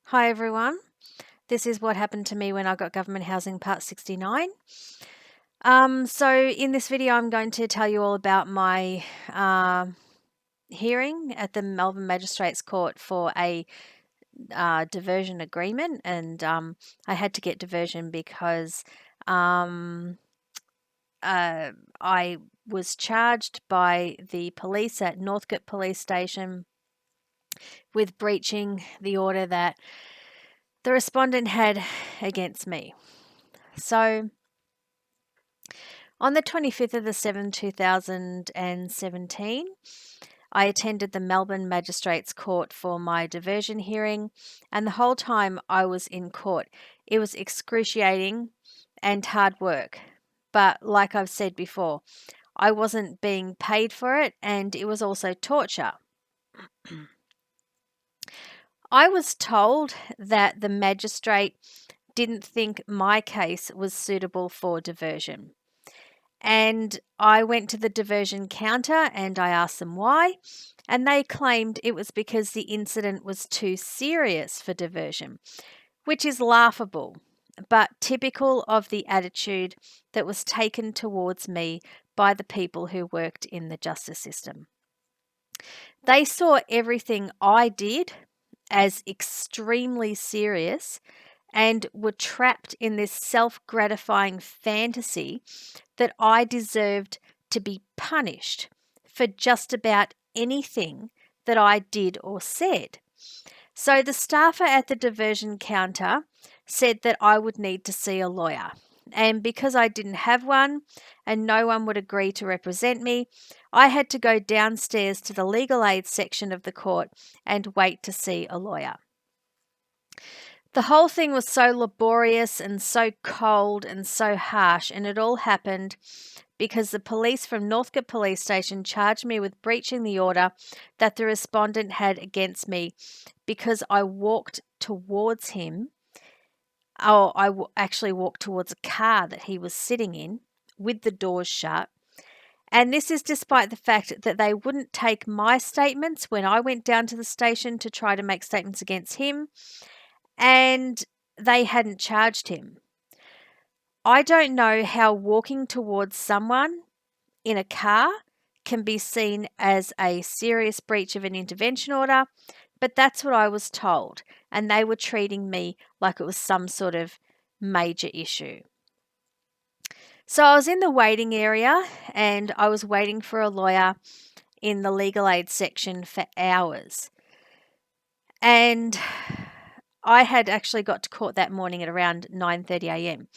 Hi everyone, this is what happened to me when I got government housing part 69. So in this video I'm going to tell you all about my hearing at the Melbourne Magistrates Court for a diversion agreement, and I had to get diversion because I was charged by the police at Northcote Police Station with breaching the order that the respondent had against me. So on the 25th of the 7th, 2017, I attended the Melbourne Magistrates Court for my diversion hearing, and the whole time I was in court, it was excruciating and hard work. But like I've said before, I wasn't being paid for it, and it was also torture. I was told that the magistrate didn't think my case was suitable for diversion. And I went to the diversion counter and I asked them why, and they claimed it was because the incident was too serious for diversion, which is laughable, but typical of the attitude that was taken towards me by the people who worked in the justice system. They saw everything I did as extremely serious and were trapped in this self-gratifying fantasy that I deserved to be punished for just about anything that I did or said. So the staffer at the diversion counter said that I would need to see a lawyer. And because I didn't have one and no one would agree to represent me, I had to go downstairs to the legal aid section of the court and wait to see a lawyer. The whole thing was so laborious and so cold and so harsh, and it all happened because the police from Northcote Police Station charged me with breaching the order that the respondent had against me because I walked towards him. Actually walked towards a car that he was sitting in with the doors shut. And this is despite the fact that they wouldn't take my statements when I went down to the station to try to make statements against him, and they hadn't charged him. I don't know how walking towards someone in a car can be seen as a serious breach of an intervention order, but that's what I was told, and they were treating me like it was some sort of major issue. So I was in the waiting area and I was waiting for a lawyer in the legal aid section for hours. And I had actually got to court that morning at around 9:30 a.m.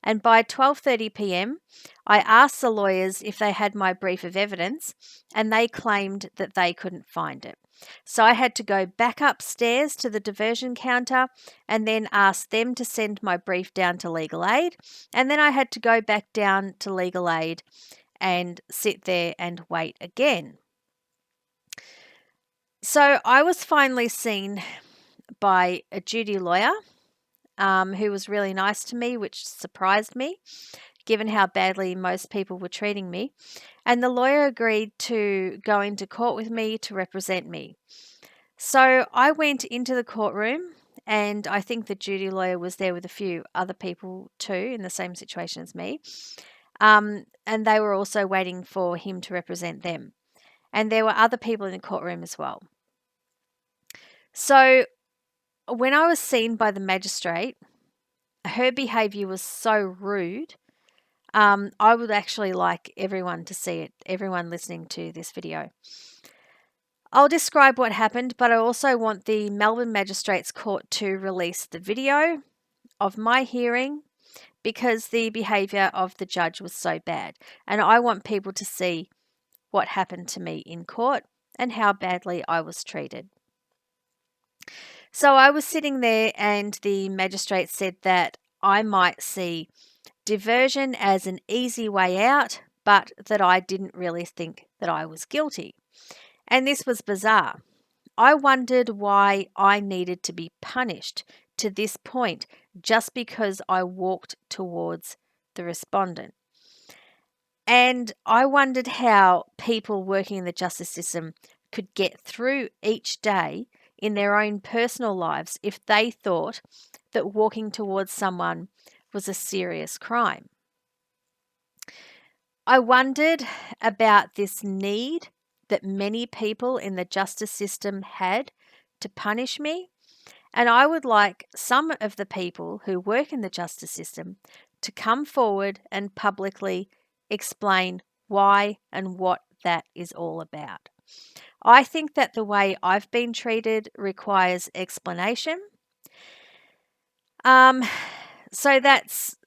And by 12:30 p.m., I asked the lawyers if they had my brief of evidence, and they claimed that they couldn't find it. So I had to go back upstairs to the diversion counter and then ask them to send my brief down to legal aid. And then I had to go back down to legal aid and sit there and wait again. So I was finally seen by a duty lawyer who was really nice to me, which surprised me, given how badly most people were treating me. And the lawyer agreed to go into court with me to represent me. So I went into the courtroom, and I think the duty lawyer was there with a few other people too in the same situation as me. And they were also waiting for him to represent them. And there were other people in the courtroom as well. So when I was seen by the magistrate, her behaviour was so rude. I would actually like everyone to see it, everyone listening to this video. I'll describe what happened, but I also want the Melbourne Magistrates Court to release the video of my hearing because the behaviour of the judge was so bad. And I want people to see what happened to me in court and how badly I was treated. So I was sitting there and the magistrate said that I might see diversion as an easy way out, but that I didn't really think that I was guilty. And this was bizarre. I wondered why I needed to be punished to this point just because I walked towards the respondent. And I wondered how people working in the justice system could get through each day in their own personal lives if they thought that walking towards someone was a serious crime. I wondered about this need that many people in the justice system had to punish me, and I would like some of the people who work in the justice system to come forward and publicly explain why and what that is all about. I think that the way I've been treated requires explanation. So that's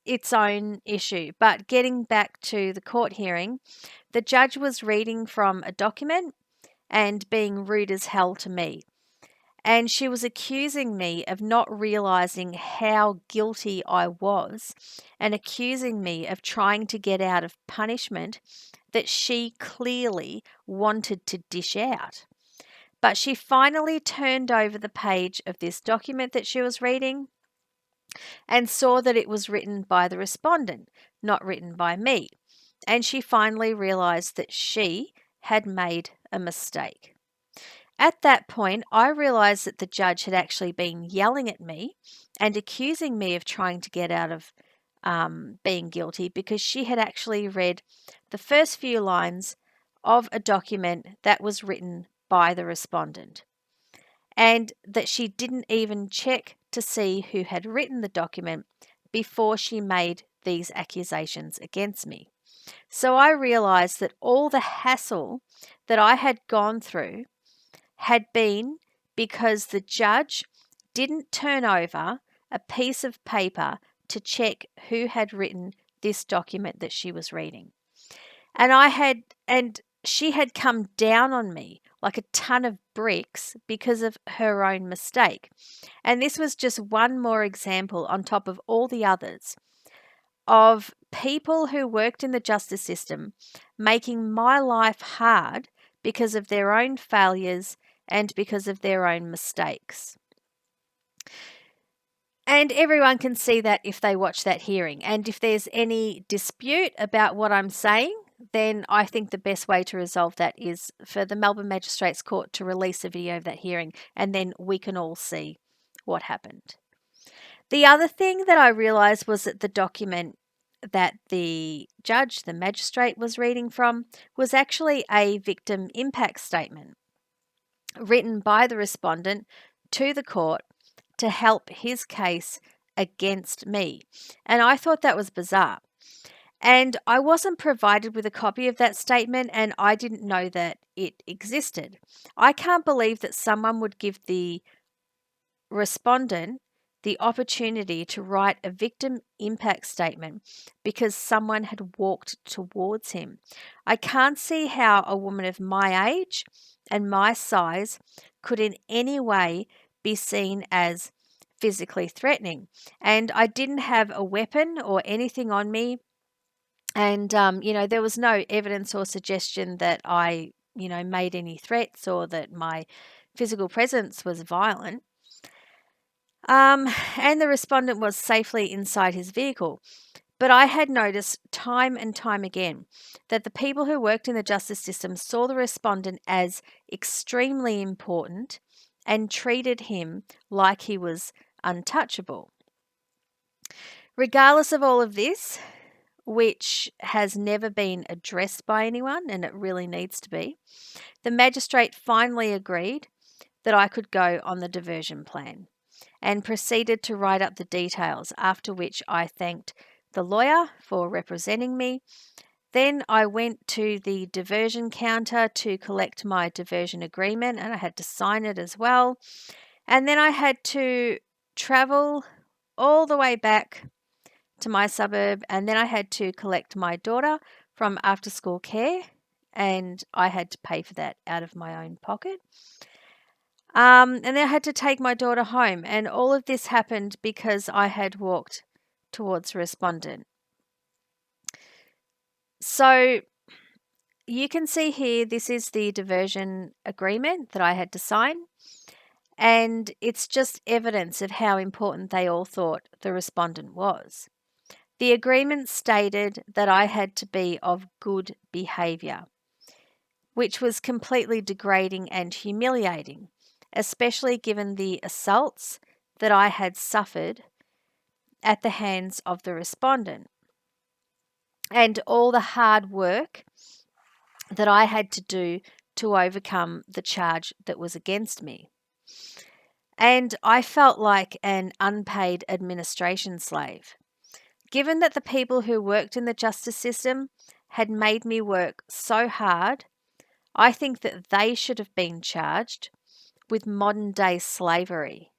its own issue. But getting back to the court hearing, the judge was reading from a document and being rude as hell to me. And she was accusing me of not realizing how guilty I was and accusing me of trying to get out of punishment that she clearly wanted to dish out. But she finally turned over the page of this document that she was reading and saw that it was written by the respondent, not written by me. And she finally realized that she had made a mistake. At that point, I realized that the judge had actually been yelling at me and accusing me of trying to get out of being guilty because she had actually read the first few lines of a document that was written by the respondent, and that she didn't even check to see who had written the document before she made these accusations against me. So I realized that all the hassle that I had gone through had been because the judge didn't turn over a piece of paper to check who had written this document that she was reading. And she had come down on me like a ton of bricks because of her own mistake. And this was just one more example on top of all the others of people who worked in the justice system making my life hard because of their own failures and because of their own mistakes. And everyone can see that if they watch that hearing. And if there's any dispute about what I'm saying, then I think the best way to resolve that is for the Melbourne Magistrates Court to release a video of that hearing, and then we can all see what happened. The other thing that I realised was that the document that the judge, the magistrate, was reading from was actually a victim impact statement written by the respondent to the court to help his case against me. And I thought that was bizarre. And I wasn't provided with a copy of that statement, and I didn't know that it existed. I can't believe that someone would give the respondent the opportunity to write a victim impact statement because someone had walked towards him. I can't see how a woman of my age and my size could in any way be seen as physically threatening. And I didn't have a weapon or anything on me. And, there was no evidence or suggestion that I, made any threats or that my physical presence was violent. And the respondent was safely inside his vehicle. But I had noticed time and time again that the people who worked in the justice system saw the respondent as extremely important and treated him like he was untouchable. Regardless of all of this, which has never been addressed by anyone, and it really needs to be, the magistrate finally agreed that I could go on the diversion plan and proceeded to write up the details, after which I thanked the lawyer for representing me. Then I went to the diversion counter to collect my diversion agreement, and I had to sign it as well. And then I had to travel all the way back to my suburb, and then I had to collect my daughter from after school care, and I had to pay for that out of my own pocket. And then I had to take my daughter home, and all of this happened because I had walked towards a respondent. So you can see here, this is the diversion agreement that I had to sign, and it's just evidence of how important they all thought the respondent was. The agreement stated that I had to be of good behaviour, which was completely degrading and humiliating. especially given the assaults that I had suffered at the hands of the respondent and all the hard work that I had to do to overcome the charge that was against me. And I felt like an unpaid administration slave. Given that the people who worked in the justice system had made me work so hard, I think that they should have been charged with modern day slavery.